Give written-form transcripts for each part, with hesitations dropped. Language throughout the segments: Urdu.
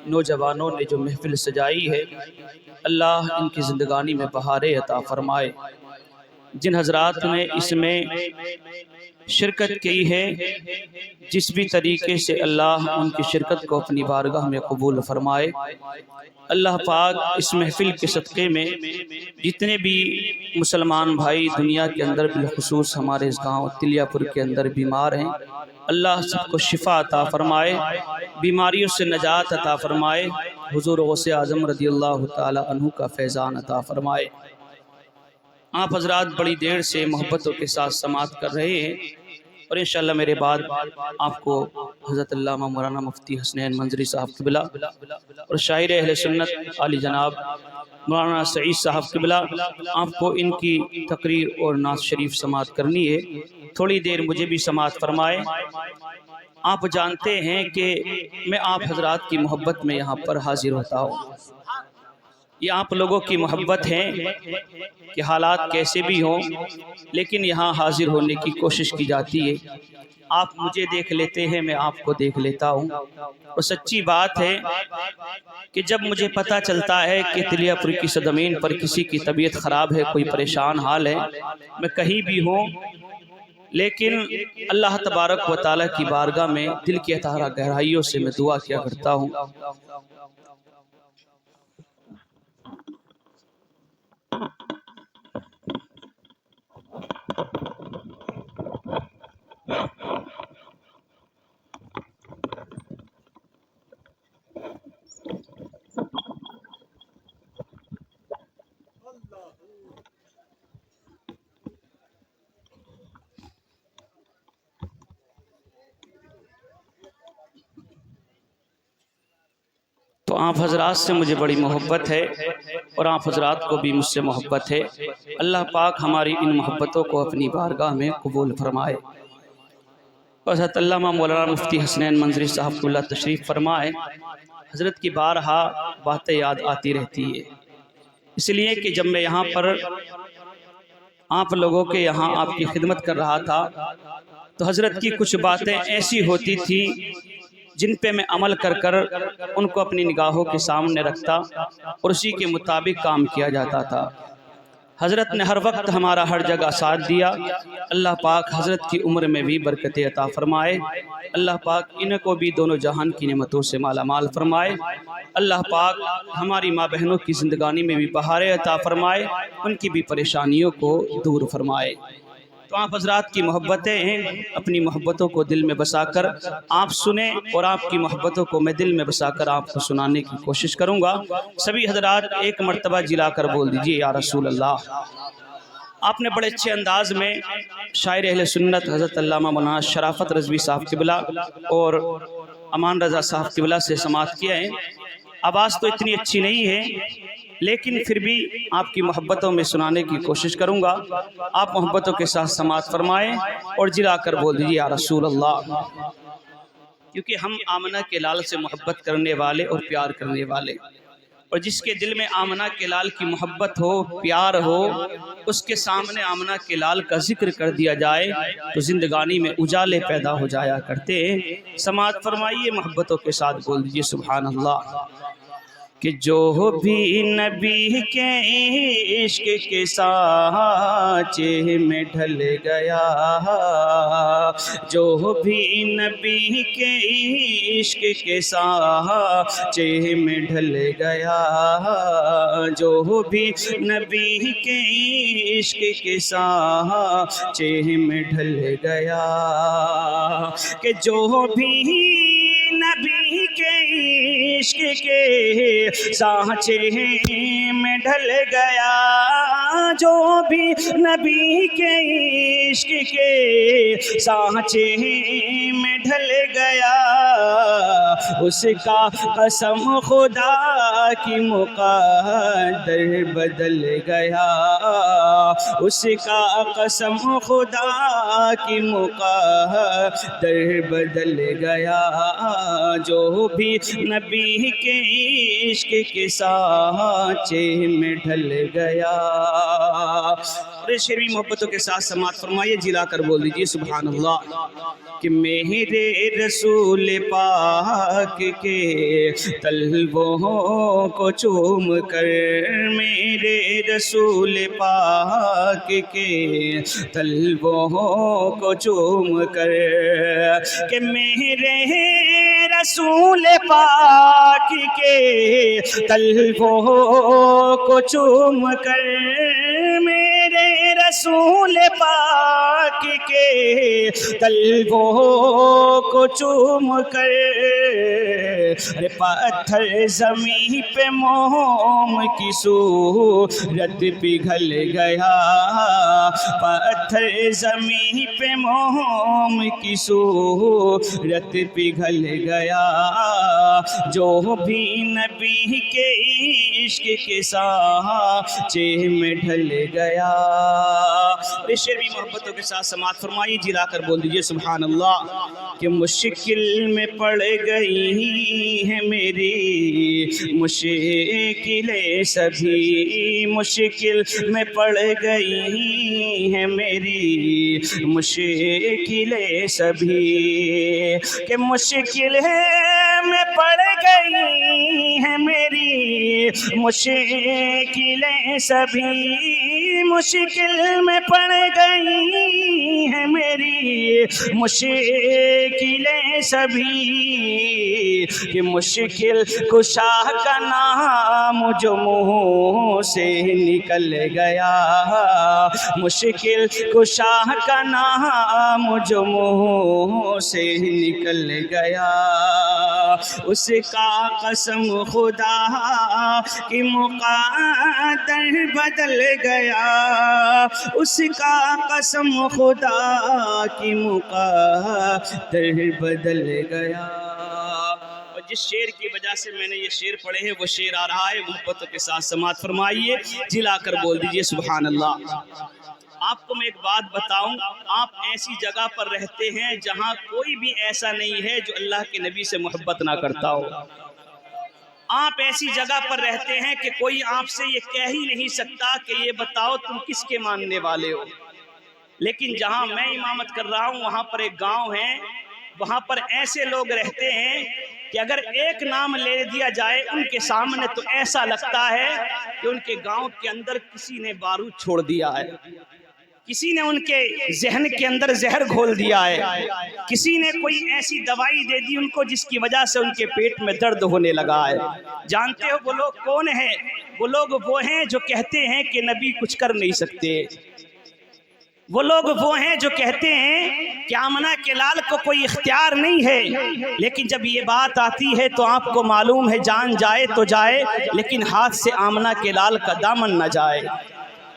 نوجوانوں نے جو محفل سجائی ہے، اللہ ان کی زندگانی میں بہاریں عطا فرمائے۔ جن حضرات نے اس میں شرکت کی ہے، جس بھی طریقے سے اللہ ان کی شرکت کو اپنی بارگاہ میں قبول فرمائے۔ اللہ پاک اس محفل کے صدقے میں جتنے بھی مسلمان بھائی دنیا کے اندر بالخصوص ہمارے اس گاؤں تلیہ پور کے اندر بیمار ہیں، اللہ سب کو شفا عطا فرمائے، بیماریوں سے نجات عطا فرمائے، حضور غوث اعظم رضی اللہ تعالی عنہ کا فیضان عطا فرمائے۔ آپ حضرات بڑی دیر سے محبتوں کے ساتھ سماعت کر رہے ہیں، اور انشاءاللہ میرے بعد آپ کو حضرت علامہ مولانا مفتی حسنین منظری صاحب قبلہ اور شاعر اہل سنت علی جناب مولانا سعید صاحب قبلہ آپ کو ان کی تقریر اور نعت شریف سماعت کرنی ہے۔ تھوڑی دیر مجھے بھی سماعت فرمائے۔ آپ جانتے ہیں کہ میں آپ حضرات کی محبت میں یہاں پر حاضر ہوتا ہوں، یہ آپ لوگوں کی محبت ہے کہ حالات کیسے بھی ہوں لیکن یہاں حاضر ہونے کی کوشش کی جاتی ہے۔ آپ مجھے دیکھ لیتے ہیں، میں آپ کو دیکھ لیتا ہوں، اور سچی بات ہے کہ جب مجھے پتہ چلتا ہے کہ تلیہ پور کی سرزمین پر کسی کی طبیعت خراب ہے، کوئی پریشان حال ہے، میں کہیں بھی ہوں، لیکن اللہ تبارک و تعالیٰ کی بارگاہ میں دل کی اطہارہ گہرائیوں سے میں دعا کیا کرتا ہوں۔ تو آپ حضرات سے مجھے بڑی محبت ہے، اور آپ حضرات کو بھی مجھ سے محبت ہے۔ اللہ پاک ہماری ان محبتوں کو اپنی بارگاہ میں قبول فرمائے۔ حضرت علامہ مولانا مفتی حسنین منظری صاحب کو اللہ تشریف فرمائے۔ حضرت کی بارہا باتیں یاد آتی رہتی ہے، اس لیے کہ جب میں یہاں پر آپ لوگوں کے یہاں آپ کی خدمت کر رہا تھا تو حضرت کی کچھ باتیں ایسی ہوتی تھی جن پہ میں عمل کر کر ان کو اپنی نگاہوں کے سامنے رکھتا اور اسی کے مطابق کام کیا جاتا تھا۔ حضرت نے ہر وقت ہمارا ہر جگہ ساتھ دیا۔ اللہ پاک حضرت کی عمر میں بھی برکت عطا فرمائے، اللہ پاک ان کو بھی دونوں جہان کی نعمتوں سے مالا مال فرمائے، اللہ پاک ہماری ماں بہنوں کی زندگانی میں بھی بہاریں عطا فرمائے، ان کی بھی پریشانیوں کو دور فرمائے۔ تو آپ حضرات کی محبتیں ہیں، اپنی محبتوں کو دل میں بسا کر آپ سنیں، اور آپ کی محبتوں کو میں دل میں بسا کر آپ کو سنانے کی کوشش کروں گا۔ سبھی حضرات ایک مرتبہ جلا کر بول دیجئے یا رسول اللہ۔ آپ نے بڑے اچھے انداز میں شاعر اہل سنت حضرت علامہ مولانا شرافت رضوی صاحب قبلہ اور امان رضا صاحب قبلہ سے سماعت کیا ہے۔ آواز تو اتنی اچھی نہیں ہے لیکن پھر بھی آپ کی محبتوں میں سنانے کی کوشش کروں گا۔ آپ محبتوں کے ساتھ سماعت فرمائیں اور جلا کر بول دیجئے یا رسول اللہ، کیونکہ ہم آمنہ کے لال سے محبت کرنے والے اور پیار کرنے والے، اور جس کے دل میں آمنہ کے لال کی محبت ہو، پیار ہو، اس کے سامنے آمنہ کے لال کا ذکر کر دیا جائے تو زندگانی میں اجالے پیدا ہو جایا کرتے ہیں۔ سماعت فرمائیے، محبتوں کے ساتھ بول دیجئے سبحان اللہ۔ کہ جو بھی نبی کے عشق کے سانچے میں ڈھل گیا، جو بھی نبی کے عشق کے سانچے میں ڈھل گیا، جو بھی نبی کے عشق کے سانچے میں ڈھل گیا، کہ جو بھی نبی کے عشق کے سانچے میں ڈھل گیا، جو بھی نبی کے عشق کے سانچے میں ڈھل گیا، اس کا قسم خدا کی مقدر بدل گیا، اس کا قسم خدا کی مقدر بدل گیا، جو بھی نبی کے عشق کے سانچے میں ڈھل گیا۔ اور شیریں محبتوں کے ساتھ سماعت فرمائیے، جلا کر بول دیجئے سبحان اللہ۔ کہ میرے میرے رسول پاک کے طلبوں کو چوم کر، میرے رسول پاک کے طلبوں کو چوم کر، کہ میرے رسول پاک کے طلبوں کو چوم کر، میرے رسول پاک کے طلبوں کو چوم کر، ارے پتھر زمین پہ موم کی صورت پگھل گیا، پتھر زمین پہ موم کی صورت پگھل گیا، جو بھی نبی کے عشق کے سانچے میں ڈھل گیا۔ اس شعر بھی محبتوں کے ساتھ سماعت فرمائیے، جلا کر بول دیجئے سبحان اللہ۔ کہ مشکل میں پڑ گئی ہیں میری مشکلیں سبھی، مشکل میں پڑ گئی ہیں میری مشکلیں سبھی، کہ مشکل میں پڑ گئی ہیں میری مشکلیں سبھی، مشکل میں پڑ گئی ہیں میری مشکلیں سبھی، کہ مشکل کشا کا نام جو منہ سے نکل گیا، مشکل کشا کا نام جو منہ سے نکل گیا، اس کا قسم خدا کی مقدر بدل گیا، اس کا قسم خدا کی مقدر بدل گیا۔ اور جس شعر کی وجہ سے میں نے یہ شعر پڑھے ہیں وہ شعر آ رہا ہے، محبتوں کے ساتھ سماعت فرمائیے، جلا کر بول دیجئے سبحان اللہ۔ آپ کو میں ایک بات بتاؤں، آپ ایسی جگہ پر رہتے ہیں جہاں کوئی بھی ایسا نہیں ہے جو اللہ کے نبی سے محبت نہ کرتا ہو، آپ ایسی جگہ پر رہتے ہیں کہ کوئی آپ سے یہ کہہ ہی نہیں سکتا کہ یہ بتاؤ تم کس کے ماننے والے ہو، لیکن جہاں میں امامت کر رہا ہوں وہاں پر ایک گاؤں ہے، وہاں پر ایسے لوگ رہتے ہیں کہ اگر ایک نام لے دیا جائے ان کے سامنے تو ایسا لگتا ہے کہ ان کے گاؤں کے اندر کسی نے بارود چھوڑ دیا ہے، کسی نے ان کے ذہن کے اندر زہر گھول دیا ہے، کسی نے کوئی ایسی دوائی دے دی ان کو جس کی وجہ سے ان کے پیٹ میں درد ہونے لگا ہے۔ جانتے ہو وہ لوگ کون ہیں؟ وہ لوگ وہ ہیں جو کہتے ہیں کہ نبی کچھ کر نہیں سکتے، وہ لوگ وہ ہیں جو کہتے ہیں کہ آمنہ کے لال کو کوئی اختیار نہیں ہے، لیکن جب یہ بات آتی ہے تو آپ کو معلوم ہے جان جائے تو جائے لیکن ہاتھ سے آمنہ کے لال کا دامن نہ جائے۔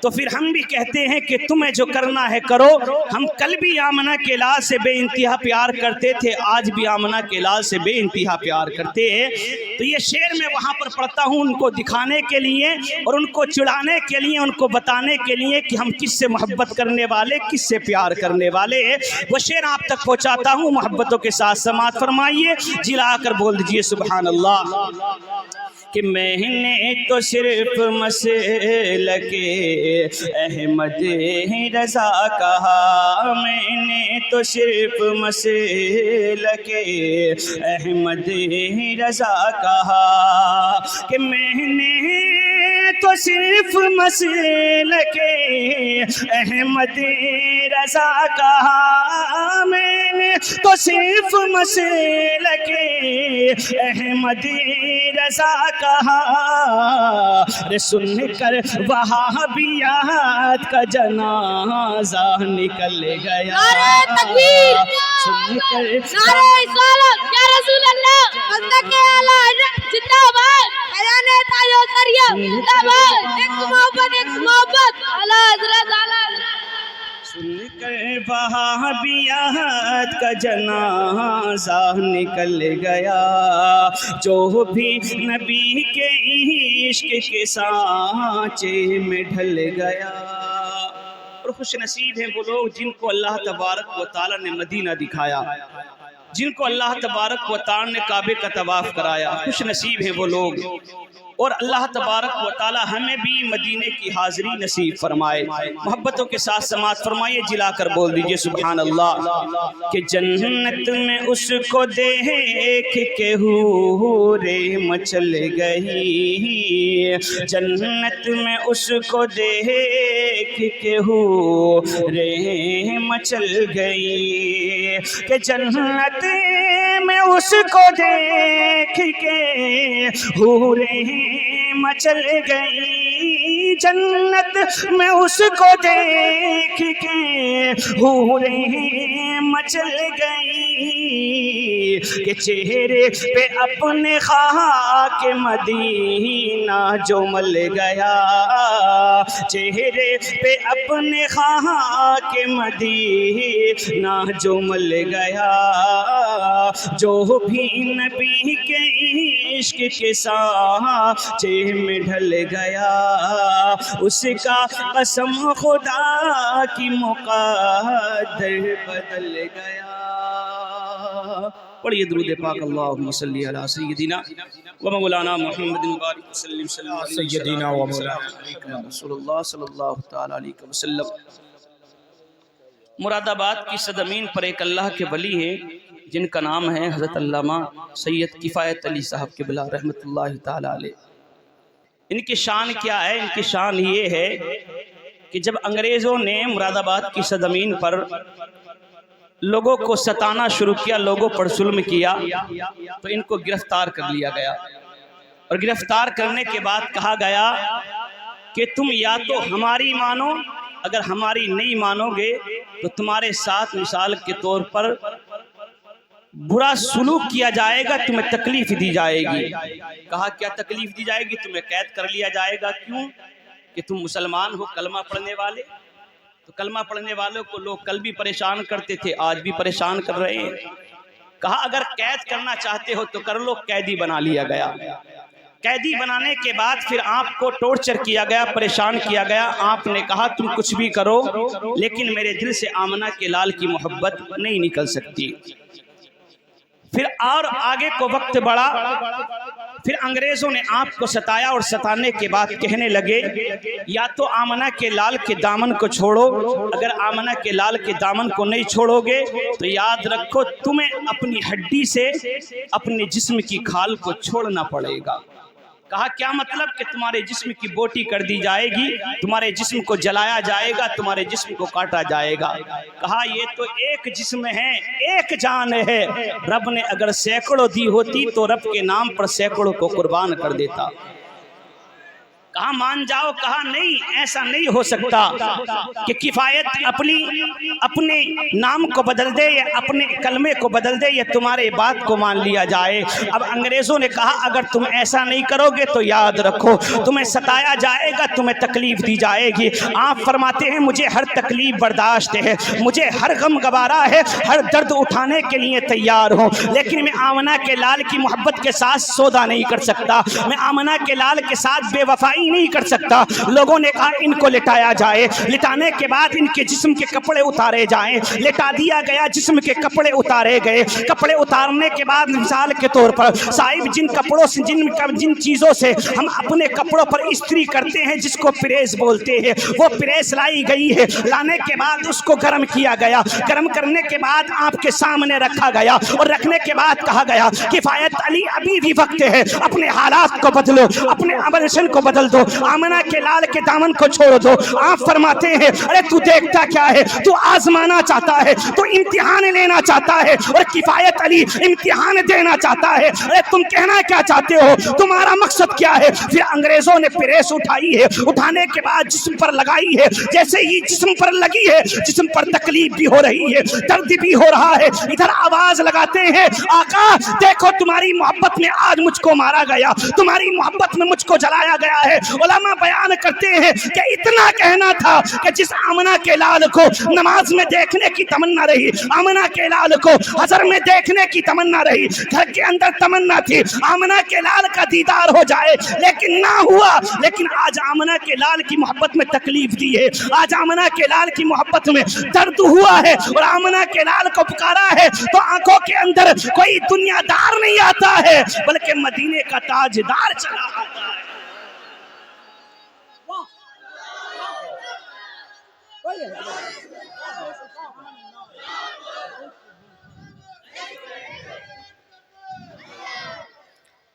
تو پھر ہم بھی کہتے ہیں کہ تمہیں جو کرنا ہے کرو، ہم کل بھی آمنہ کے لال سے بے انتہا پیار کرتے تھے، آج بھی آمنہ کے لال سے بے انتہا پیار کرتے ہیں۔ تو یہ شعر میں وہاں پر پڑھتا ہوں ان کو دکھانے کے لیے اور ان کو چڑھانے کے لیے، ان کو بتانے کے لیے کہ ہم کس سے محبت کرنے والے، کس سے پیار کرنے والے ہیں۔ وہ شعر آپ تک پہنچاتا ہوں، محبتوں کے ساتھ سماعت فرمائیے، جلا کر بول دیجئے سبحان اللہ۔ کہ میں نے تو صرف مسلک احمد رضا کہا، میں نے تو صرف مسلک احمد رضا کہا، کہ میں نے تو صرف مسلک احمد رضا کہا، میں نے تو صرف مسلک احمد رضا کہا، رے سن کر وہابیات کا جنازہ نکل گیا، نعرہ تکبیر، سن کر نعرہ رسالت، یا رسول اللہ، مصدق اعلی زندہ باد، خزانہ تاج و سریہ زندہ باد، ایک محبت، اعلی حضرت، اعلی حضرت۔ سن کر وہابیات کا جنازہ نکل گیا، جو بھی نبی کے عشق کے سانچے میں ڈھل گیا۔ اور خوش نصیب ہیں وہ لوگ جن کو اللہ تبارک و تعالیٰ نے مدینہ دکھایا، جن کو اللہ تبارک و تعالیٰ نے کعبے کا طواف کرایا۔ خوش نصیب ہیں وہ لوگ، اور اللہ تبارک و تعالی ہمیں بھی مدینے کی حاضری نصیب فرمائے۔ محبتوں کے ساتھ سماعت فرمائیے، جلا کر بول دیجئے سبحان اللہ۔ کہ جنت میں اس کو دیکھ کے حوریں مچل گئی، جنت میں اس کو دیکھ کے حوریں مچل گئی، کہ جنت میں اس کو دیکھ کے حوریں مچل گئی، جنت میں اس کو دیکھ کے حوریں مچل گئی، کہ چہرے پہ اپنے خاک مدینہ جو مل گیا، چہرے پہ اپنے خاک مدینہ جو مل گیا، جو بھی نبی کے عشق کے سانچے میں ڈھل گیا، اس کا قسم خدا کی مقدر بدل گیا۔ پڑھیے درود پاک، اللہم صلی علی سیدنا و مولانا محمد بارک وسلم سیدنا و مولانا رسول اللہ صلی اللہ تعالی علیہ وسلم۔ مراد آباد کی سرزمین پر ایک اللہ کے ولی ہیں جن کا نام ہے حضرت علامہ سید کفایت علی صاحب قبلہ رحمۃ اللہ تعالی علیہ۔ ان کی شان کیا ہے؟ ان کی شان یہ ہے کہ جب انگریزوں نے مراد آباد کی سرزمین پر لوگوں کو ستانا شروع کیا، لوگوں پر ظلم کیا، تو ان کو گرفتار کر لیا گیا، اور گرفتار کرنے کے بعد کہا گیا کہ تم یا تو ہماری مانو، اگر ہماری نہیں مانو گے تو تمہارے ساتھ مثال کے طور پر برا سلوک کیا جائے گا، تمہیں تکلیف دی جائے گی۔ کہا کیا تکلیف دی جائے گی؟ تمہیں قید کر لیا جائے گا۔ کیوں؟ کہ تم مسلمان ہو، کلمہ پڑھنے والے۔ تو کلمہ پڑھنے والوں کو لوگ کل بھی پریشان کرتے تھے، آج بھی پریشان کر رہے ہیں۔ کہا اگر قید کرنا چاہتے ہو تو کر لو۔ قیدی بنا لیا گیا۔ قیدی بنانے کے بعد پھر آپ کو ٹورچر کیا گیا، پریشان کیا گیا۔ آپ نے کہا تم کچھ بھی کرو لیکن میرے دل سے آمنہ کے لال کی محبت نہیں نکل سکتی۔ پھر اور آگے کو وقت بڑھا، پھر انگریزوں نے آپ کو ستایا، اور ستانے کے بعد کہنے لگے یا تو آمنہ کے لال کے دامن کو چھوڑو، اگر آمنہ کے لال کے دامن کو نہیں چھوڑو گے تو یاد رکھو تمہیں اپنی ہڈی سے اپنے جسم کی کھال کو چھوڑنا پڑے گا۔ کہا کیا مطلب؟ کہ تمہارے جسم کی بوٹی کر دی جائے گی، تمہارے جسم کو جلایا جائے گا، تمہارے جسم کو کاٹا جائے گا۔ کہا یہ تو ایک جسم ہے، ایک جان ہے، رب نے اگر سینکڑوں دی ہوتی تو رب کے نام پر سینکڑوں کو قربان کر دیتا۔ کہا مان جاؤ۔ کہا نہیں، ایسا نہیں ہو سکتا کہ کفایت اپنے نام کو بدل دے یا اپنے کلمے کو بدل دے یا تمہارے بات کو مان لیا جائے۔ اب انگریزوں نے کہا اگر تم ایسا نہیں کرو گے تو یاد رکھو تمہیں ستایا جائے گا، تمہیں تکلیف دی جائے گی۔ آپ فرماتے ہیں مجھے ہر تکلیف برداشت ہے، مجھے ہر غم گوارا ہے، ہر درد اٹھانے کے لیے تیار ہوں، لیکن میں آمنہ کے لال کی محبت کے ساتھ سودا نہیں کر سکتا، میں آمنہ کے لال کے ساتھ بے وفائی نہیں کر سکتا۔ لوگوں نے کہا ان کو لٹایا جائے، لٹانے کے بعد ان کے جسم کے کپڑے اتارے جائیں۔ لٹا دیا گیا، جسم کے کپڑے اتارے گئے۔ کپڑے اتارنے کے بعد مثال کے طور پر صاحب جن کپڑوں سے جن چیزوں سے ہم اپنے کپڑوں پر استری کرتے ہیں جس کو پریس بولتے ہیں، وہ پریس لائی گئی ہے۔ لانے کے بعد اس کو گرم کیا گیا، گرم کرنے کے بعد آپ کے سامنے رکھا گیا، اور رکھنے کے بعد کہا گیا کفایت علی ابھی بھی وقت ہے، اپنے حالات کو بدلو، اپنے ایموشن کو بدل دو، آمنہ کے لال کے دامن کو چھوڑ دو۔ آپ فرماتے ہیں ارے تو دیکھتا کیا ہے؟ تو آزمانا چاہتا ہے، تو امتحان لینا چاہتا ہے، اور کفایت علی امتحان دینا چاہتا ہے۔ ارے تم کہنا کیا چاہتے ہو؟ تمہارا مقصد کیا ہے؟ پھر انگریزوں نے پریس اٹھائی ہے، اٹھانے کے بعد جسم پر لگائی ہے۔ جیسے ہی جسم پر لگی ہے، جسم پر تکلیف بھی ہو رہی ہے، درد بھی ہو رہا ہے۔ ادھر آواز لگاتے ہیں آقا دیکھو تمہاری محبت میں آج مجھ کو مارا گیا، تمہاری محبت میں مجھ کو جلایا گیا ہے۔ علماء بیان کرتے ہیں کہ اتنا کہنا تھا کہ جس آمنہ کے لال کو نماز میں دیکھنے کی تمنا رہی، آمنہ کے لال کو حضر میں دیکھنے کی تمنا رہی، گھر کے اندر تمنا تھی آمنہ کے لال کا دیدار ہو جائے، لیکن نہ ہوا۔ لیکن آج آمنہ کے لال کی محبت میں تکلیف دی ہے، آج آمنہ کے لال کی محبت میں درد ہوا ہے، اور آمنہ کے لال کو پکارا ہے تو آنکھوں کے اندر کوئی دنیا دار نہیں آتا ہے بلکہ مدینے کا تاجدار چلا آتا ہے۔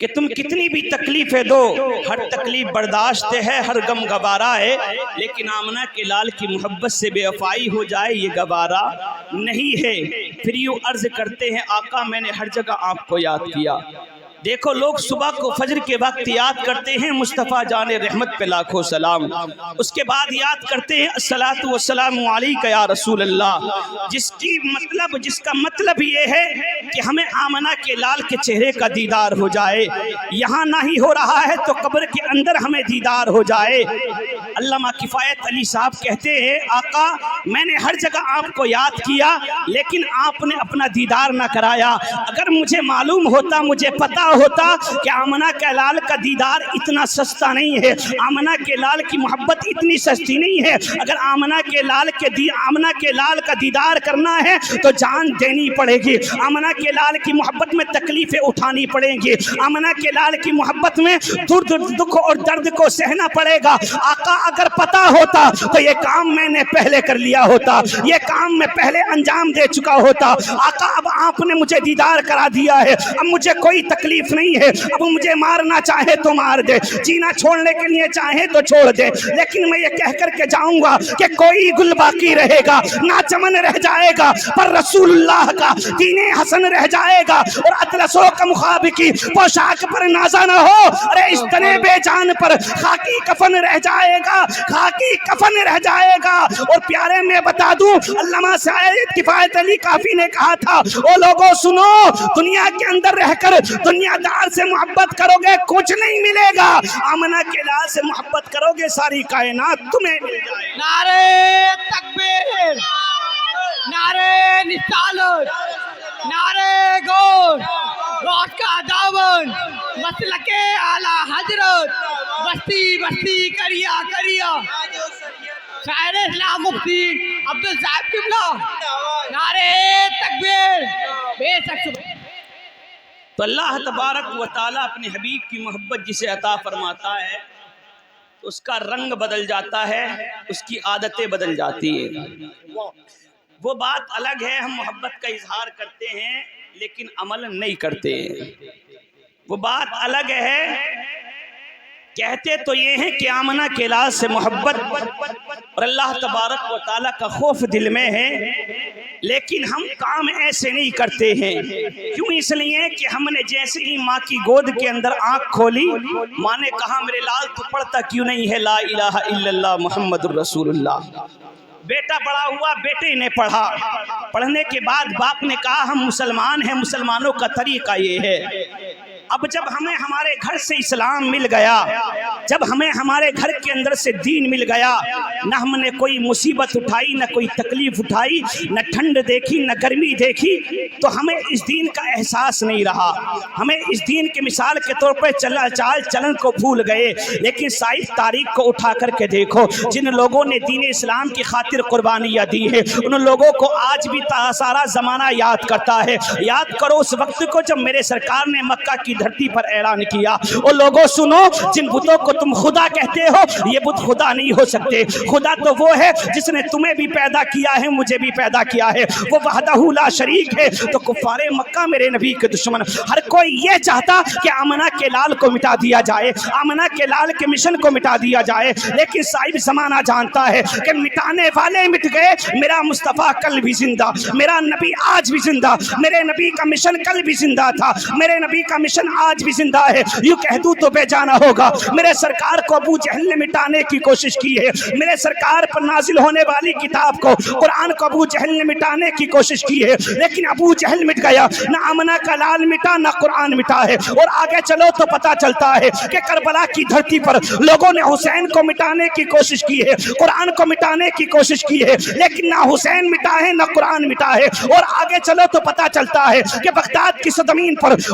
کہ تم کتنی بھی تکلیفیں دو، ہر تکلیف برداشت ہے، ہر غم گوارا ہے، لیکن آمنہ کے لال کی محبت سے بے وفائی ہو جائے یہ گوارا نہیں ہے۔ پھر یوں عرض کرتے ہیں آقا میں نے ہر جگہ آپ کو یاد کیا۔ دیکھو لوگ صبح کو فجر کے وقت یاد کرتے ہیں مصطفیٰ جان رحمت پہ لاکھوں سلام، اس کے بعد یاد کرتے ہیں الصلاۃ والسلام علیک یا رسول اللہ، جس کا مطلب یہ ہے کہ ہمیں آمنہ کے لال کے چہرے کا دیدار ہو جائے، یہاں نہ ہی ہو رہا ہے تو قبر کے اندر ہمیں دیدار ہو جائے۔ علامہ کفایت علی صاحب کہتے ہیں آقا میں نے ہر جگہ آپ کو یاد کیا لیکن آپ نے اپنا دیدار نہ کرایا۔ اگر مجھے معلوم ہوتا، مجھے پتا ہوتا کہ آمنہ کے لال کا دیدار اتنا سستا نہیں ہے، آمنہ کے لال کی محبت اتنی سستی نہیں ہے، اگر آمنہ کے لال کا دیدار کرنا ہے تو جان دینی پڑے گی، آمنہ کے لال کی محبت میں تکلیفیں اٹھانی پڑیں گی، آمنہ کے لال کی محبت میں دکھ اور درد کو سہنا پڑے گا۔ آقا اگر پتا ہوتا تو یہ کام میں نے پہلے کر لیا ہوتا، یہ کام میں پہلے انجام دے چکا ہوتا۔ آقا اب آپ نے مجھے دیدار کرا دیا ہے، اب مجھے کوئی تکلیف نہیں ہے، اب مجھے مارنا چاہے تو مار دے، جینا چھوڑنے کے لیے چاہے تو چھوڑ دے، لیکن میں یہ کہہ کر کے جاؤں گا کہ کوئی گل باقی رہے گا، نہ چمن رہ جائے گا پر رسول اللہ کا دین حسن رہ جائے گا، اور اطلسوں کا مخاب کی پوشاک پر نازا نہ ہو، ارے اس تنے بے جان پر خاکی کفن رہ جائے گا، خاکی کفن رہ جائے گا۔ اور پیارے میں بتا دوں علامہ سعید کفایت علی کافی نے کہا تھا او لوگوں سنو، دنیا کے اندر رہ کر دنیا دار سے محبت کرو گے کچھ نہیں ملے گا، آمنہ کے لال سے محبت کرو گے ساری کائنات تمہیں مل جائے۔ نعرہ تکبیر، نعرہ رسالت، نعرہ گور، روٹ کا دامن، مسلک اعلیٰ حضرت، بستی بستی کریا کریا، شاعر اسلام مفتی عبدالصاحب قبلہ، نعرہ تکبیر، بے شک۔ تو اللہ تبارک و تعالیٰ اپنے حبیب کی محبت جسے عطا فرماتا ہے تو اس کا رنگ بدل جاتا ہے، اس کی عادتیں بدل جاتی ہیں۔ وہ بات الگ ہے ہم محبت کا اظہار کرتے ہیں لیکن عمل نہیں کرتے ہیں، وہ بات الگ ہے کہتے تو یہ ہیں کہ آمنہ کے لال سے محبت اور اللہ تبارک و تعالیٰ کا خوف دل میں ہے، لیکن ہم کام ایسے نہیں کرتے ہیں۔ کیوں؟ اس لیے کہ ہم نے جیسے ہی ماں کی گود کے اندر آنکھ کھولی، ماں نے کہا میرے لال تو پڑھتا کیوں نہیں ہے لا الہ الا اللہ محمد الرسول اللہ۔ بیٹا بڑا ہوا، بیٹے نے پڑھا، پڑھنے کے بعد باپ نے کہا ہم مسلمان ہیں، مسلمانوں کا طریقہ یہ ہے۔ اب جب ہمیں ہمارے گھر سے اسلام مل گیا، جب ہمیں ہمارے گھر کے اندر سے دین مل گیا، نہ ہم نے کوئی مصیبت اٹھائی، نہ کوئی تکلیف اٹھائی، نہ ٹھنڈ دیکھی، نہ گرمی دیکھی، تو ہمیں اس دین کا احساس نہیں رہا، ہمیں اس دین کے مثال کے طور پر چال چلن کو بھول گئے۔ لیکن سائنس تاریخ کو اٹھا کر کے دیکھو، جن لوگوں نے دین اسلام کی خاطر قربانیاں دی ہیں ان لوگوں کو آج بھی سارا زمانہ یاد کرتا ہے۔ یاد کرو اس وقت کو جب میرے سرکار نے مکہ کی دھرتی پر اعلان کیا، اور لوگوں سنو، جن بتوں کو تم خدا کہتے ہو یہ بت خدا نہیں ہو سکتے، خدا تو وہ ہے جس نے تمہیں بھی پیدا کیا ہے، مجھے بھی پیدا کیا ہے، وہ وحدہ لا شریک ہے۔ تو کفار مکہ میرے نبی کے دشمن، ہر کوئی یہ چاہتا کہ آمنہ کے لال کو مٹا دیا جائے، آمنہ کے لال کے مشن کو مٹا دیا جائے، لیکن صاحب زمانہ جانتا ہے کہ مٹانے والے مٹ گئے، میرا مصطفیٰ کل بھی زندہ، میرا نبی آج بھی زندہ، میرے نبی کا مشن کل بھی زندہ تھا، میرے نبی کا مشن آج بھی زندہ ہے۔ یوں کہہ دوں تو بے جانا ہوگا، میرے سرکار کو ابو جہل نے مٹانے کی کوشش کی ہے، میرے سرکار پر نازل ہونے والی کتاب کو، قرآن کو ابو جہل نے مٹانے کی کوشش کی ہے، لیکن ابو جہل مٹ گیا، نہ آمنہ کا لال مٹا، نہ قرآن مٹا ہے۔ اور آگے چلو تو پتا چلتا ہے کہ کربلا کی دھرتی پر لوگوں نے حسین کو مٹانے کی کوشش کی ہے، قرآن کو مٹانے کی کوشش کی ہے، لیکن نہ حسین مٹا ہے نہ قرآن مٹا ہے۔ اور آگے چلو تو پتا چلتا ہے کہ بغداد کی سرزمین پر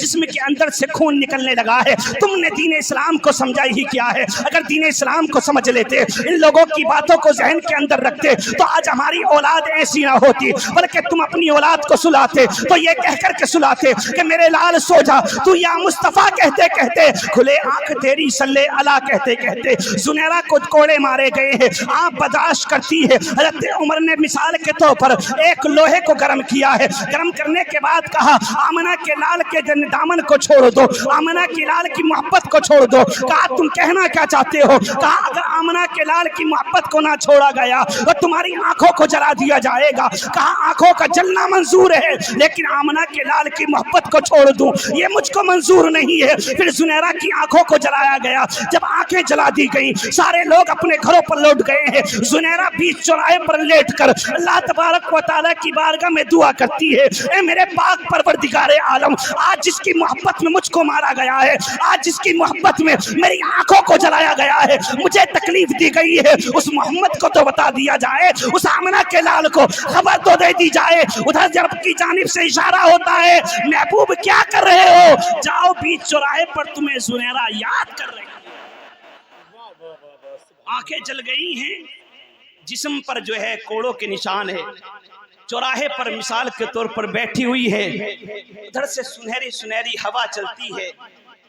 جسم کے اندر سے خون نکلنے لگا ہے۔ تم نے دین اسلام کو سمجھا ہی کیا ہے؟ اگر دین اسلام کو سمجھ لیتے، ان لوگوں کی باتوں کو ذہن کے اندر رکھتے تو آج ہماری اولاد ایسی نہ ہوتی، بلکہ تم اپنی اولاد کو سلاتے تو یہ کہہ کر کے سلاتے کہ میرے لال سو جا، تو یا مصطفیٰ کہتے کہتے، کھلے آنکھ تیری صلی اللہ کہتے کہتے زنیرہ کو کوڑے مارے گئے ہیں۔ آپ برداشت کرتی ہے۔ حضرت عمر نے مثال کے طور پر ایک لوہے کو گرم کیا ہے، گرم کرنے کے بعد کہا آمنہ کے لال کے دامن کو چھوڑ دو، آمنہ کے لال کی محبت کو چھوڑ دو۔ کہا تم کہنا کیا چاہتے ہو؟ کہا اگر آمنہ کے لال کی محبت کو نہ چھوڑا گیا تو تمہاری آنکھوں کو جلا دیا جائے گا۔ کہا آنکھوں کا جلنا منظور ہے، لیکن آمنہ کے لال کی محبت کو چھوڑ دوں یہ مجھ کو منظور نہیں ہے۔ پھر زنیرہ کی آنکھوں کو جلایا گیا۔ جب آنکھیں جلا دی گئیں، سارے لوگ اپنے گھروں پر لوٹ گئے ہیں۔ زنیرہ بیچ چوراہے پر لیٹ کر اللہ تبارک و تعالیٰ کی بارگاہ میں دعا کرتی ہے، اے میرے پاک پروردگار عالم، آج جس کی محبت میں مجھ کو مارا گیا ہے، آج جس کی محبت میں میری آنکھوں کو جلایا گیا ہے، مجھے تکلیف دی گئی ہے، اس محمد کو تو بتا دیا جائے، اس آمنہ کے لال کو خبر تو دے دی جائے۔ ادھر جب کی جانب سے اشارہ ہوتا ہے، محبوب کیا کر رہے ہو؟ جاؤ بیچ چوراہے پر تمہیں زنیرہ یاد کر رہی ہے۔ آنکھیں جل گئی ہیں، جسم پر جو ہے کوڑوں کے نشان ہے، چوراہے پر مثال کے طور پر بیٹھی ہوئی ہے، ادھر سے سنہری سنہری ہوا چلتی ہے۔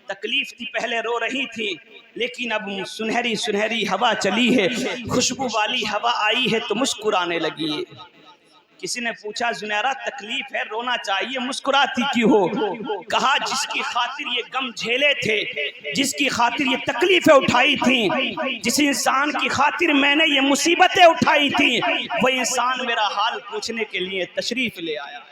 تکلیف تھی، پہلے رو رہی تھی، لیکن اب سنہری سنہری ہوا چلی ہے، خوشبو والی ہوا آئی ہے تو مسکرانے لگی ہے۔ کسی نے پوچھا زنیرہ تکلیف ہے، رونا چاہیے، مسکراتی کیوں ہو؟ کہا جس کی خاطر یہ غم جھیلے تھے، جس کی خاطر یہ تکلیفیں اٹھائی تھیں، جس انسان کی خاطر میں نے یہ مصیبتیں اٹھائی تھیں، وہ انسان میرا حال پوچھنے کے لیے تشریف لے آیا ہے۔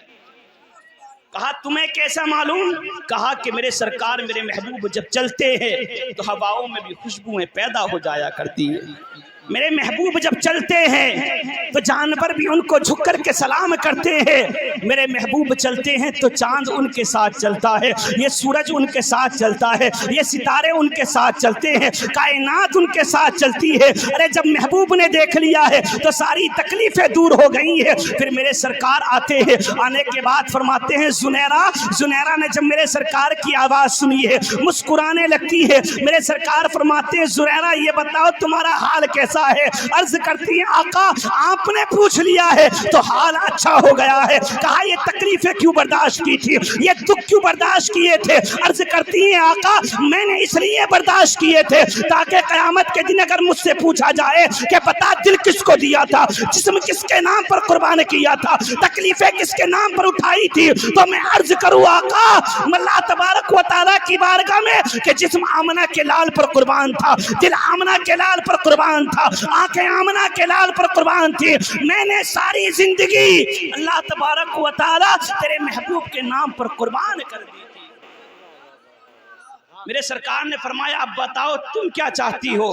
کہا تمہیں کیسا معلوم؟ کہا کہ میرے سرکار میرے محبوب جب چلتے ہیں تو ہواؤں میں بھی خوشبوئیں پیدا ہو جایا کرتی ہیں۔ میرے محبوب جب چلتے ہیں تو جانور بھی ان کو جھک کر کے سلام کرتے ہیں۔ میرے محبوب چلتے ہیں تو چاند ان کے ساتھ چلتا ہے، یہ سورج ان کے ساتھ چلتا ہے، یہ ستارے ان کے ساتھ چلتے ہیں، کائنات ان کے ساتھ چلتی ہے۔ ارے جب محبوب نے دیکھ لیا ہے تو ساری تکلیفیں دور ہو گئی ہیں۔ پھر میرے سرکار آتے ہیں، آنے کے بعد فرماتے ہیں زنیرہ نے جب میرے سرکار کی آواز سنی ہے مسکرانے لگتی ہے۔ میرے سرکار فرماتے ہیں زنیرہ یہ بتاؤ تمہارا حال کیسا ہے؟ عرض کرتی ہیں آقا آپ نے پوچھ لیا ہے تو حال اچھا ہو گیا ہے۔ کہا یہ تکلیفیں کیوں برداشت کی تھی، یہ دکھ کیوں برداشت کیے تھے؟ عرض کرتی ہیں آقا میں نے اس لیے برداشت کیے تھے تاکہ قیامت کے دن اگر مجھ سے پوچھا جائے کہ بتا دل کس کو دیا تھا، جسم کس کے نام پر قربان کیا تھا، تکلیفیں کس کے نام پر اٹھائی تھی، تو میں عرض کروں آقا اللہ تبارک و تعالیٰ کی بارگاہ میں کہ جسم آمنہ کے لال پر قربان تھا، دل آمنہ کے لال پر قربان تھا، آنکھیں آمنہ کے لال پر قربان تھی، میں نے ساری زندگی اللہ تبارک و تعالیٰ تیرے محبوب کے نام پر قربان کر دی تھی۔ میرے سرکار نے فرمایا اب بتاؤ تم کیا چاہتی ہو؟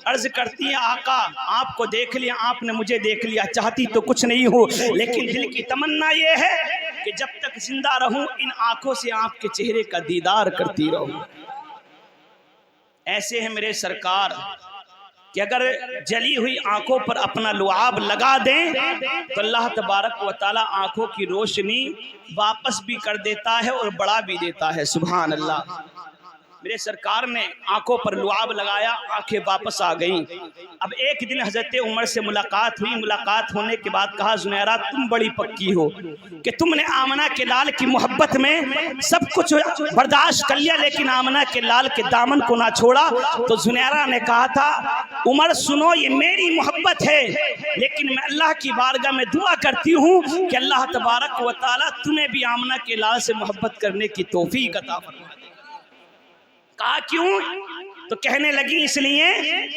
عرض کرتی ہیں آقا آپ کو دیکھ لیا، آپ نے مجھے دیکھ لیا، چاہتی تو کچھ نہیں ہو، لیکن دل کی تمنا یہ ہے کہ جب تک زندہ رہوں ان آنکھوں سے آپ کے چہرے کا دیدار کرتی رہوں۔ ایسے ہیں میرے سرکار کہ اگر جلی ہوئی آنکھوں پر اپنا لعاب لگا دیں تو اللہ تبارک و تعالیٰ آنکھوں کی روشنی واپس بھی کر دیتا ہے اور بڑھا بھی دیتا ہے۔ سبحان اللہ۔ میرے سرکار نے آنکھوں پر لعاب لگایا، آنکھیں واپس آ گئیں۔ اب ایک دن حضرت عمر سے ملاقات ہوئی، ملاقات ہونے کے بعد کہا زنیرہ تم بڑی پکی ہو کہ تم نے آمنہ کے لال کی محبت میں سب کچھ برداشت کر لیا لیکن آمنہ کے لال کے دامن کو نہ چھوڑا۔ تو زنیرہ نے کہا تھا عمر سنو یہ میری محبت ہے لیکن میں اللہ کی بارگاہ میں دعا کرتی ہوں کہ اللہ تبارک و تعالیٰ تمہیں بھی آمنہ کے لال سے محبت کرنے کی توفیق عطا فرمائے۔ کہا کیوں؟ تو کہنے لگی اس لیے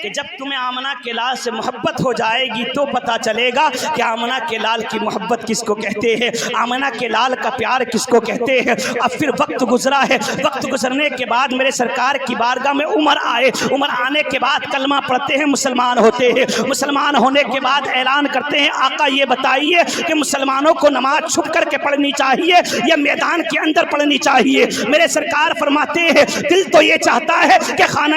کہ جب تمہیں آمنہ کے لال سے محبت ہو جائے گی تو پتہ چلے گا کہ آمنہ کے لال کی محبت کس کو کہتے ہیں، آمنہ کے لال کا پیار کس کو کہتے ہیں۔ اب پھر وقت گزرا ہے، وقت گزرنے کے بعد میرے سرکار کی بارگاہ میں عمر آئے، عمر آنے کے بعد کلمہ پڑھتے ہیں، مسلمان ہوتے ہیں، مسلمان ہونے کے بعد اعلان کرتے ہیں آقا یہ بتائیے کہ مسلمانوں کو نماز چھپ کر کے پڑھنی چاہیے یا میدان کے اندر پڑھنی چاہیے؟ میرے سرکار فرماتے ہیں دل تو یہ چاہتا ہے کہ خانہ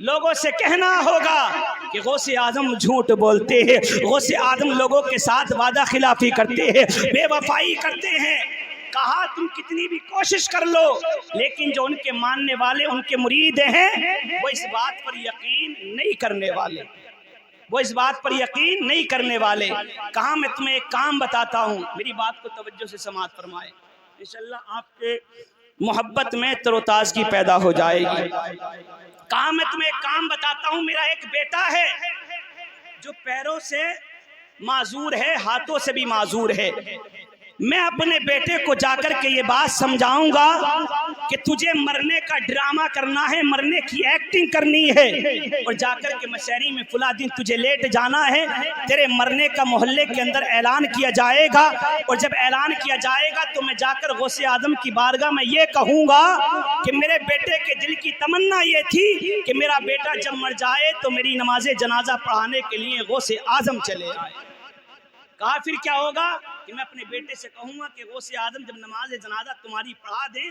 لوگوں سے کہنا ہوگا کہ غوث اعظم جھوٹ بولتے ہیں، غوث اعظم لوگوں کے ساتھ وعدہ خلافی کرتے ہیں، بے وفائی کرتے ہیں۔ کہا تم کتنی بھی کوشش کر لو، لیکن جو ان کے ماننے والے، ان کے مرید ہیں، وہ اس بات پر یقین نہیں کرنے والے، وہ اس بات پر یقین نہیں کرنے والے۔ کہا میں تمہیں ایک کام بتاتا ہوں، میری بات کو توجہ سے سماعت فرمائے، انشاءاللہ آپ کے محبت میں تر و تازگی پیدا ہو جائے گی۔ کہا میں تمہیں ایک کام بتاتا ہوں، میرا ایک بیٹا ہے جو پیروں سے معذور ہے، ہاتھوں سے بھی معذور ہے، میں اپنے بیٹے کو جا کر کے یہ بات سمجھاؤں گا کہ تجھے مرنے کا ڈرامہ کرنا ہے، مرنے کی ایکٹنگ کرنی ہے، اور جا کر کے مشہری میں فلاں دن تجھے لیٹ جانا ہے، تیرے مرنے کا محلے کے اندر اعلان کیا جائے گا، اور جب اعلان کیا جائے گا تو میں جا کر غوث اعظم کی بارگاہ میں یہ کہوں گا کہ میرے بیٹے کے دل کی تمنا یہ تھی کہ میرا بیٹا جب مر جائے تو میری نماز جنازہ پڑھانے کے لیے غوث اعظم چلے آئے۔ کہا پھر کیا ہوگا کہ میں اپنے بیٹے سے کہوں گا کہ غوث اعظم جب نماز جنازہ تمہاری پڑھا دیں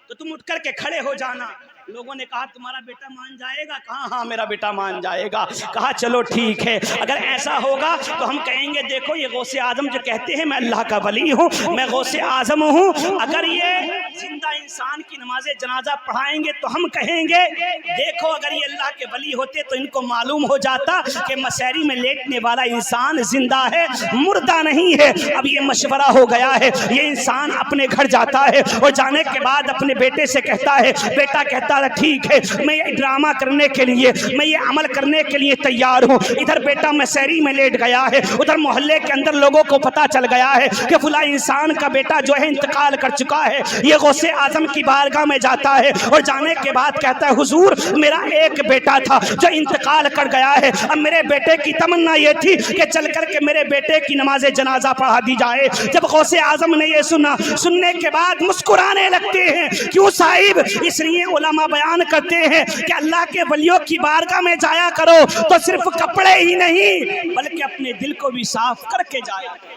تو تم اٹھ کر کے کھڑے ہو جانا۔ لوگوں نے کہا تمہارا بیٹا مان جائے گا؟ کہا ہاں میرا بیٹا مان جائے گا۔ کہا چلو ٹھیک ہے، اگر ایسا ہوگا تو ہم کہیں گے دیکھو یہ غوث اعظم جو کہتے ہیں میں اللہ کا ولی ہوں، میں غوث اعظم ہوں، اگر یہ زندہ انسان کی نماز جنازہ پڑھائیں گے تو ہم کہیں گے دیکھو اگر یہ اللہ کے ولی ہوتے تو ان کو معلوم ہو جاتا کہ مشہری میں لیٹنے والا انسان زندہ ہے، مردہ نہیں ہے۔ اب یہ مشورہ ہو گیا ہے، یہ انسان اپنے گھر جاتا ہے اور جانے کے بعد اپنے بیٹے سے کہتا ہے، بیٹا کہتا ہے ٹھیک ہے میں یہ ڈرامہ کرنے کے لیے، میں یہ عمل کرنے کے لیے تیار ہوں۔ ادھر بیٹا مشہری میں لیٹ گیا ہے، ادھر محلے کے اندر لوگوں کو پتا چل گیا ہے کہ فلاں انسان کا بیٹا جو ہے انتقال کر چکا ہے۔ یہ غوث اعظم کی بارگاہ میں جاتا ہے اور جانے کے بعد کہتا ہے حضور میرا ایک بیٹا تھا جو انتقال کر گیا ہے، اب میرے بیٹے کی تمنا یہ تھی کہ چل کر کے میرے بیٹے کی نماز جنازہ پڑھا دی جائے۔ جب غوث اعظم نے یہ سنا، سننے کے بعد مسکرانے لگتے ہیں۔ کیوں صاحب؟ اس لیے علماء بیان کرتے ہیں کہ اللہ کے ولیوں کی بارگاہ میں جایا کرو تو صرف کپڑے ہی نہیں بلکہ اپنے دل کو بھی صاف کر کے جایا کرو۔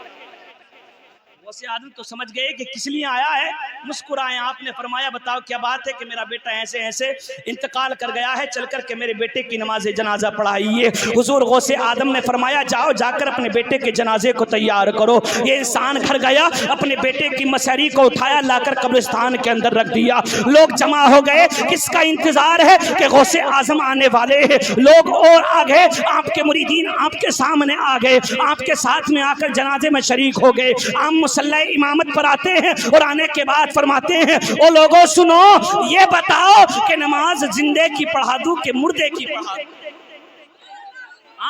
غوث اعظم تو سمجھ گئے کہ کس لیے آیا ہے، مسکرائے۔ آپ نے فرمایا بتاؤ کیا بات ہے؟ کہ میرا بیٹا ایسے ایسے انتقال کر گیا ہے، چل کر کے میرے بیٹے کی نماز جنازہ پڑھائیے۔ حضور غوث اعظم نے فرمایا جاؤ جا کر اپنے بیٹے کے جنازے کو تیار کرو۔ یہ انسان گھر گیا، اپنے بیٹے کی مسہری کو اٹھایا، لا کر قبرستان کے اندر رکھ دیا۔ لوگ جمع ہو گئے، کس کا انتظار ہے کہ غوث اعظم آنے والے ہیں۔ لوگ اور آ گئے، آپ کے مریدین آپ کے سامنے آ گئے، آپ کے ساتھ میں آ کر جنازے میں شریک ہو گئے۔ عام مسلح امامت پر آتے ہیں اور آنے کے بعد فرماتے ہیں او لوگوں سنو، یہ بتاؤ کہ نماز زندے کی پڑھا دوں کہ مردے کی پڑھا دوں؟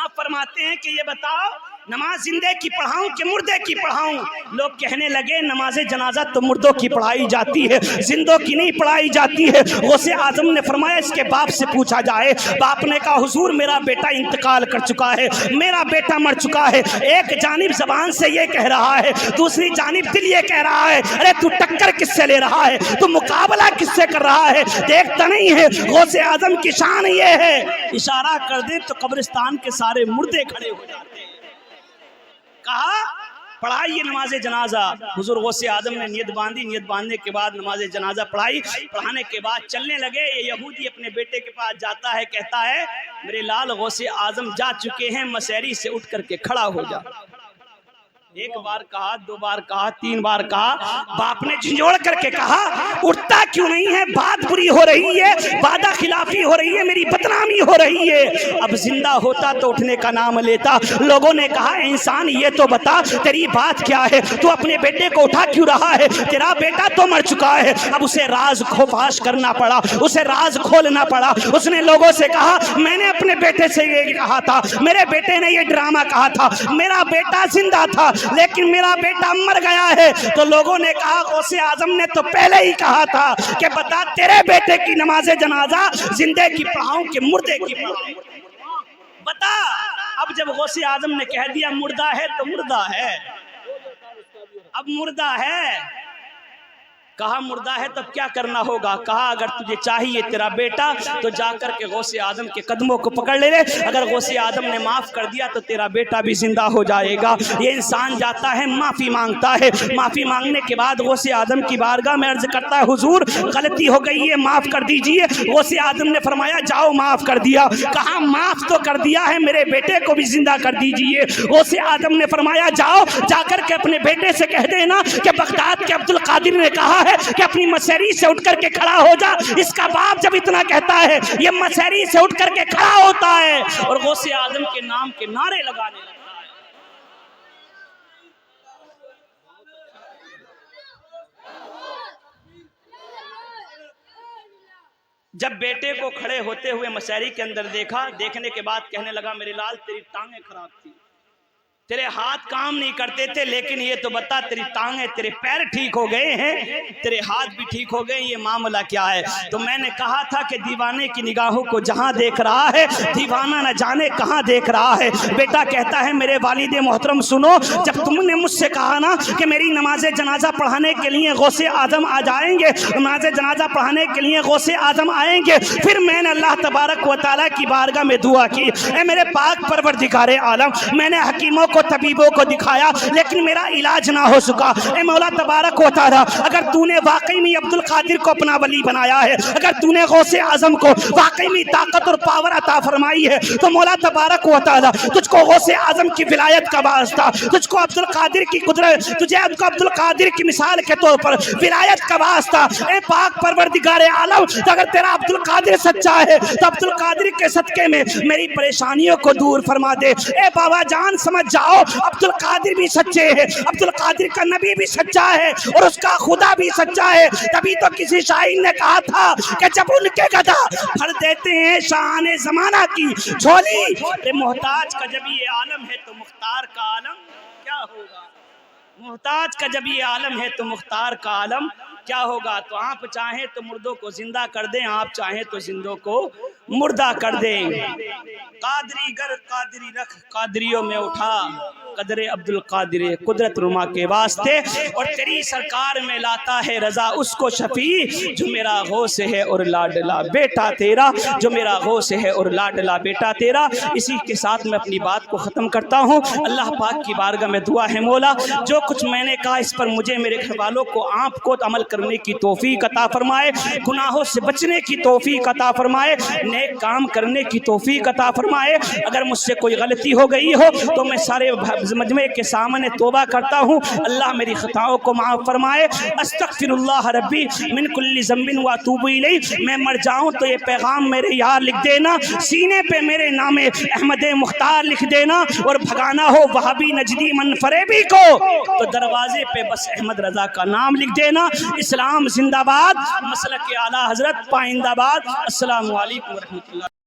آپ فرماتے ہیں کہ یہ بتاؤ نماز زندے کی پڑھاؤں کہ مردے کی پڑھاؤں؟ لوگ کہنے لگے نماز جنازہ تو مردوں کی پڑھائی جاتی ہے، زندوں کی نہیں پڑھائی جاتی ہے۔ غوث اعظم نے فرمایا اس کے باپ سے پوچھا جائے۔ باپ نے کہا حضور میرا بیٹا انتقال کر چکا ہے، میرا بیٹا مر چکا ہے۔ ایک جانب زبان سے یہ کہہ رہا ہے، دوسری جانب دل یہ کہہ رہا ہے ارے تو ٹکر کس سے لے رہا ہے، تو مقابلہ کس سے کر رہا ہے؟ دیکھتا نہیں ہے غوث اعظم کی شان یہ ہے اشارہ کر دے تو قبرستان کے سارے مردے کھڑے ہو جاتے ہیں۔ کہا پڑھائیے نماز جنازہ۔ حضور غوث اعظم نے نیت باندھی، نیت باندھنے کے بعد نماز جنازہ پڑھائی۔ پڑھانے کے بعد چلنے لگے۔ یہ یہودی اپنے بیٹے کے پاس جاتا ہے، کہتا ہے میرے لال غوث اعظم جا چکے ہیں، مسہری سے اٹھ کر کے کھڑا ہو جا۔ ایک بار کہا، دو بار کہا، تین بار کہا۔ باپ نے جھنجھوڑ کر کے کہا اٹھتا کیوں نہیں ہے؟ بات بری ہو رہی ہے، وعدہ خلافی ہو رہی ہے، میری بدنامی ہو رہی ہے۔ اب زندہ ہوتا تو اٹھنے کا نام لیتا۔ لوگوں نے کہا انسان یہ تو بتا تیری بات کیا ہے، تو اپنے بیٹے کو اٹھا کیوں رہا ہے؟ تیرا بیٹا تو مر چکا ہے۔ اب اسے راز کھوفاش کرنا پڑا، اسے راز کھولنا پڑا۔ اس نے لوگوں سے کہا میں نے اپنے بیٹے سے یہ کہا تھا، میرے بیٹے نے یہ ڈرامہ کہا تھا، میرا بیٹا زندہ تھا لیکن میرا بیٹا مر گیا ہے۔ تو لوگوں نے کہا غوث اعظم نے تو پہلے ہی کہا تھا کہ بتا تیرے بیٹے کی نماز جنازہ زندے کی پڑھاؤں کہ مردے کی پڑھاؤں؟ بتا۔ اب جب غوث اعظم نے کہہ دیا مردہ ہے تو مردہ ہے، اب مردہ ہے۔ کہا مردہ ہے تب کیا کرنا ہوگا؟ کہا اگر تجھے چاہیے تیرا بیٹا تو جا کر کے غوث اعظم کے قدموں کو پکڑ لے اگر غوث اعظم نے معاف کر دیا تو تیرا بیٹا بھی زندہ ہو جائے گا۔ یہ انسان جاتا ہے معافی مانگتا ہے، معافی مانگنے کے بعد غوث اعظم کی بارگاہ میں عرض کرتا ہے حضور غلطی ہو گئی ہے معاف کر دیجئے۔ غوث اعظم نے فرمایا جاؤ معاف کر دیا۔ کہا معاف تو کر دیا ہے، میرے بیٹے کو بھی زندہ کر دیجئے۔ غوث اعظم نے فرمایا جاؤ جا کر کے اپنے بیٹے سے کہہ دینا کہ بغداد کے عبد القادر نے کہا ہے کہ اپنی مسیری سے اٹھ کر کے کھڑا ہو جا۔ اس کا باپ جب اتنا کہتا ہے یہ مسیری سے اٹھ کر کے کھڑا ہوتا ہے اور غوث اعظم کے نام کے نعرے لگانے لگتا ہے۔ جب بیٹے کو کھڑے ہوتے ہوئے مسیری کے اندر دیکھا، دیکھنے کے بعد کہنے لگا میرے لال تیری ٹانگیں خراب تھی، تیرے ہاتھ کام نہیں کرتے تھے، لیکن یہ تو بتا تیری ٹانگیں تیرے پیر ٹھیک ہو گئے ہیں، تیرے ہاتھ بھی ٹھیک ہو گئے، یہ معاملہ کیا ہے؟ تو میں نے کہا تھا کہ دیوانے کی نگاہوں کو جہاں دیکھ رہا ہے دیوانہ نہ جانے کہاں دیکھ رہا ہے۔ بیٹا کہتا ہے میرے والد محترم سنو، جب تم نے مجھ سے کہا نا کہ میری نماز جنازہ پڑھانے کے لیے غوث اعظم آ جائیں گے، نماز جنازہ پڑھانے کے لیے غوث اعظم آئیں گے، پھر میں نے اللہ تبارک و تعالیٰ کی بارگاہ میں دعا کی اے میرے پاک پروردگار عالم، میں نے حکیموں کو طبیبوں کو دکھایا لیکن میرا علاج نہ ہو سکا، اے مولا تبارک و تعالیٰ اگر تو نے واقعی میں عبد القادر کو اپنا ولی بنایا ہے، اگر تو نے غوث اعظم کو واقعی میں طاقت اور پاور عطا فرمائی ہے تو مولا تبارک و تعالیٰ تجھ کو غوث اعظم کی ولایت کا واسطہ، تجھ کو عبد القادر کی قدرت، تجھے عبد القادر کی مثال کے طور پر ولایت کا واسطہ، اے پاک پروردگار عالم اگر تیرا عبد القادر سچا ہے تو عبد القادر کے صدقے میں میری پریشانیوں کو دور فرما دے۔ اے بابا جان سمجھ جاؤ عبد القادر بھی سچے ہیں، عبد القادر کا نبی بھی سچا ہے اور اس کا خدا بھی سچا ہے۔ تبھی تو کسی شاعر نے کہا تھا کہ جب ان کے گدا بھر دیتے ہیں شان زمانہ کی جھولی، اے محتاج کا جب یہ عالم ہے تو مختار کا عالم کیا ہوگا؟ محتاج کا جب یہ عالم ہے تو مختار کا عالم کیا ہوگا؟ تو آپ چاہیں تو مردوں کو زندہ کر دیں، آپ چاہیں تو زندوں کو مردہ کر دیں۔ قادری گر قادری رکھ قادریوں میں اٹھا قدر عبد القادر قدرت نما کے واسطے، اور تیری سرکار میں لاتا ہے رضا اس کو شفیع جو میرا غوث ہے اور لاڈلا بیٹا تیرا، جو میرا غوث ہے اور لاڈلا بیٹا تیرا۔ اسی کے ساتھ میں اپنی بات کو ختم کرتا ہوں۔ اللہ پاک کی بارگاہ میں دعا ہے مولا جو کچھ میں نے کہا اس پر مجھے میرے گھر والوں کو آپ کو عمل کرنے کی توفیق عطا فرمائے، گناہوں سے بچنے کی توفیق عطا فرمائے، نیک کام کرنے کی توفیق عطا فرمائے۔ اگر مجھ سے کوئی غلطی ہو گئی ہو تو میں سارے مجمع کے سامنے توبہ کرتا ہوں، اللہ میری خطاؤں کو معاف فرمائے۔ استغفر اللہ ربی من کل ذنب واتوب الیہ۔ میں مر جاؤں تو یہ پیغام میرے یار لکھ دینا، سینے پہ میرے نام احمد مختار لکھ دینا، اور بھگانا ہو وہابی نجدی منفریبی کو تو دروازے پہ بس احمد رضا کا نام لکھ دینا۔ اسلام زندہ باد، مسلک اعلیٰ حضرت پائندہ باد۔ السلام علیکم ورحمۃ اللہ۔